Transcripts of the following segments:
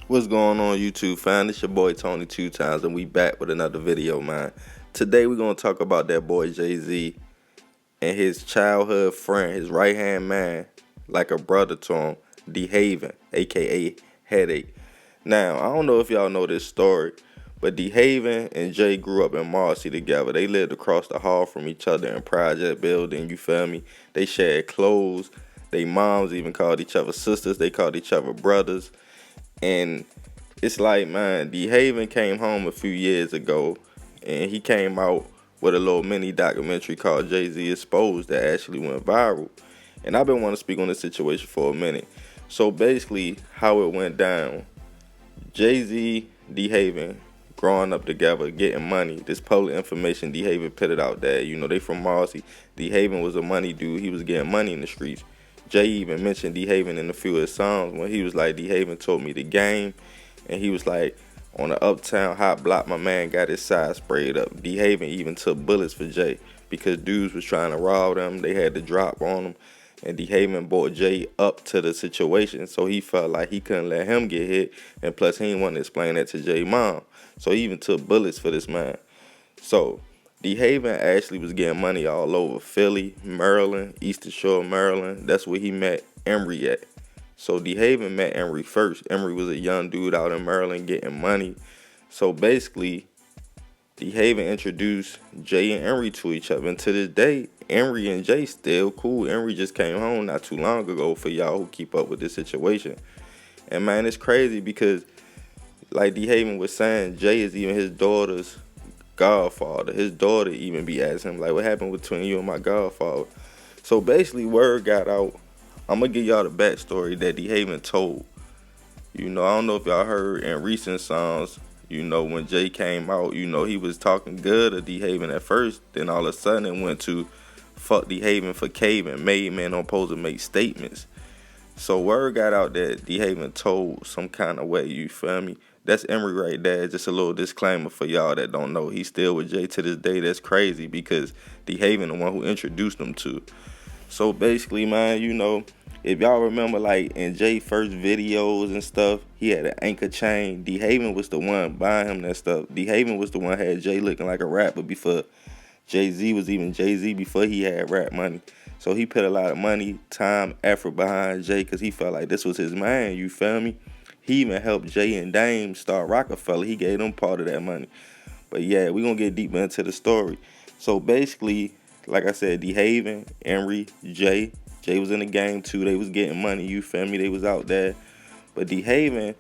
What's going on, YouTube fam? It's your boy Tony Two Times, and we back with another video, man. Today we're gonna talk about that boy Jay-Z and his childhood friend, his right hand man, like a brother to him, Dehaven, aka Headache. Now I don't know if y'all know this story, but Dehaven and Jay grew up in Marcy together. They lived across the hall from each other in Project Building. You feel me? They shared clothes. They moms even called each other sisters. They called each other brothers. And it's like, man, Dehaven came home a few years ago, and he came out with a little mini documentary called Jay-Z Exposed that actually went viral. And I've been wanting to speak on this situation for a minute. So basically, how it went down, Jay-Z, Dehaven, growing up together, getting money. This public information, Dehaven put it out there. You know, they from Marcy. Dehaven was a money dude. He was getting money in the streets. Jay even mentioned Dehaven in a few of his songs when he was like, Dehaven told me the game. And he was like, on the uptown hot block, my man got his side sprayed up. Dehaven even took bullets for Jay because dudes was trying to rob them. They had to drop on him. And Dehaven brought Jay up to the situation, so he felt like he couldn't let him get hit. And plus, he didn't want to explain that to Jay's mom. So he even took bullets for this man. So Dehaven actually was getting money all over Philly, Maryland, Eastern Shore, Maryland. That's where he met Emery at. So Dehaven met Emery first. Emery was a young dude out in Maryland getting money. So basically, Dehaven introduced Jay and Emery to each other. And to this day, Emery and Jay still cool. Emery just came home not too long ago for y'all who keep up with this situation. And man, it's crazy because, like Dehaven was saying, Jay is even his daughter's godfather. His daughter even be asking him, like, what happened between you and my godfather? So basically, word got out. I'm going to give y'all the backstory that Dehaven told. You know, I don't know if y'all heard in recent songs, you know, when Jay came out, you know, he was talking good of Dehaven at first. Then all of a sudden it went to fuck Dehaven for caving. Made man on supposed to make statements. So word got out that Dehaven told some kind of way, you feel me? That's Emery right there. Just a little disclaimer for y'all that don't know. He's still with Jay to this day. That's crazy because Dehaven the one who introduced him to. So basically, man, you know, if y'all remember, like in Jay first videos and stuff, he had an anchor chain. Dehaven was the one buying him that stuff. Dehaven was the one had Jay looking like a rapper before Jay-Z was even Jay-Z, before he had rap money. So he put a lot of money, time, effort behind Jay because he felt like this was his man, you feel me? He even helped Jay and Dame start Rockefeller. He gave them part of that money. But yeah, we're going to get deeper into the story. So basically, like I said, Dehaven, Emery, Jay. Jay was in the game too. They was getting money, you feel me? They was out there. But Dehaven,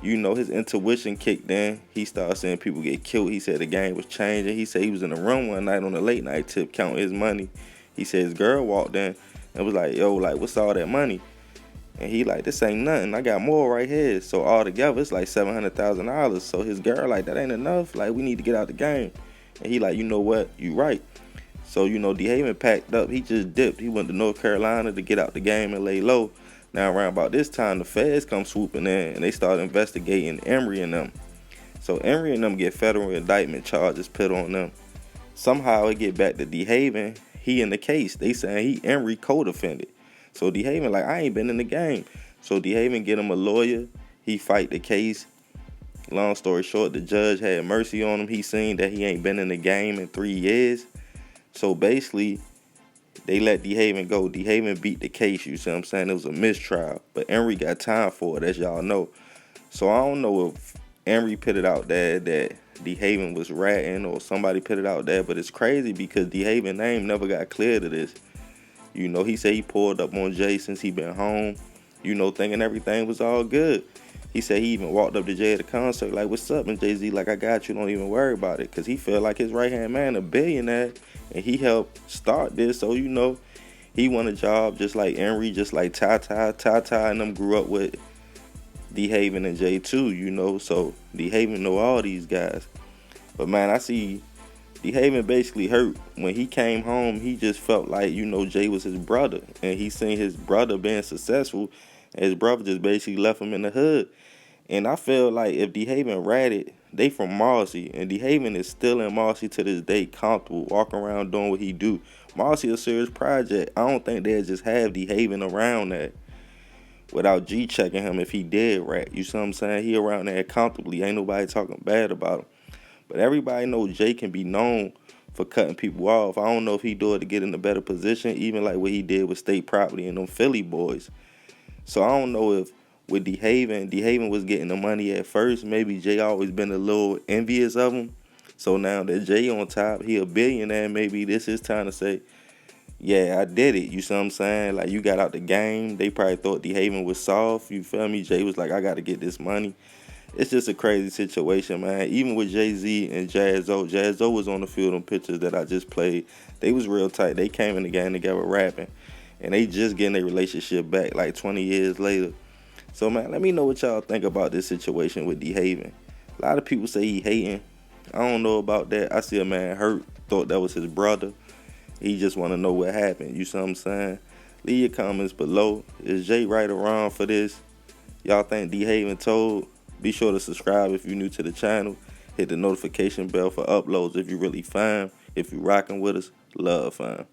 you know, his intuition kicked in. He started seeing people get killed. He said the game was changing. He said he was in the room one night on the late night tip counting his money. He said his girl walked in and was like, yo, like, what's all that money? And he like, this ain't nothing. I got more right here. So all together, it's like $700,000. So his girl like, that ain't enough. Like, we need to get out the game. And he like, you know what? You right. So, you know, Dehaven packed up. He just dipped. He went to North Carolina to get out the game and lay low. Now, around about this time, the feds come swooping in, and they start investigating Emery and them. So Emery and them get federal indictment charges put on them. Somehow it get back to Dehaven. He in the case. They saying he Emery co-defended. So Dehaven like, I ain't been in the game. So Dehaven get him a lawyer. He fight the case. Long story short, the judge had mercy on him. He seen that he ain't been in the game in 3 years. So basically, they let Dehaven go. Dehaven beat the case, you see what I'm saying? It was a mistrial. But Emery got time for it, as y'all know. So I don't know if Emery put it out there that Dehaven was ratting or somebody put it out there, but it's crazy because Dehaven name never got cleared of this. You know, he said he pulled up on Jay since he been home, you know, thinking everything was all good. He said he even walked up to Jay at the concert like, what's up? And Jay-Z like, I got you, don't even worry about it. Because he felt like his right-hand man, a billionaire, and he helped start this. So, you know, he won a job just like Emery, just like Tata. Tata and them grew up with Dehaven and Jay too, you know. So Dehaven know all these guys. But, man, I see Dehaven basically hurt. When he came home, he just felt like, you know, Jay was his brother. And he seen his brother being successful. And his brother just basically left him in the hood. And I feel like if Dehaven ratted, they from Marcy, and Dehaven is still in Marcy to this day, comfortable, walking around doing what he do. Marcy a serious project. I don't think they'll just have Dehaven around that. without G checking him if he did rat. You see what I'm saying? He around there comfortably. Ain't nobody talking bad about him. But everybody knows Jay can be known for cutting people off. I don't know if he do it to get in a better position, even like what he did with State Property and them Philly boys. So I don't know if with Dehaven was getting the money at first. Maybe Jay always been a little envious of him. So now that Jay on top, he a billionaire, maybe this is time to say, yeah, I did it. You see what I'm saying? Like, you got out the game. They probably thought Dehaven was soft. You feel me? Jay was like, I got to get this money. It's just a crazy situation, man. Even with Jay-Z and Jaz-O was on the field on pictures that I just played. They was real tight. They came in the game together rapping. And they just getting their relationship back like 20 years later. So, man, let me know what y'all think about this situation with Dehaven. A lot of people say he hating. I don't know about that. I see a man hurt, thought that was his brother. He just want to know what happened. You see what I'm saying? Leave your comments below. Is Jay right or wrong for this? Y'all think Dehaven told? Be sure to subscribe if you're new to the channel. Hit the notification bell for uploads if you really fine. If you rocking with us, love, fam.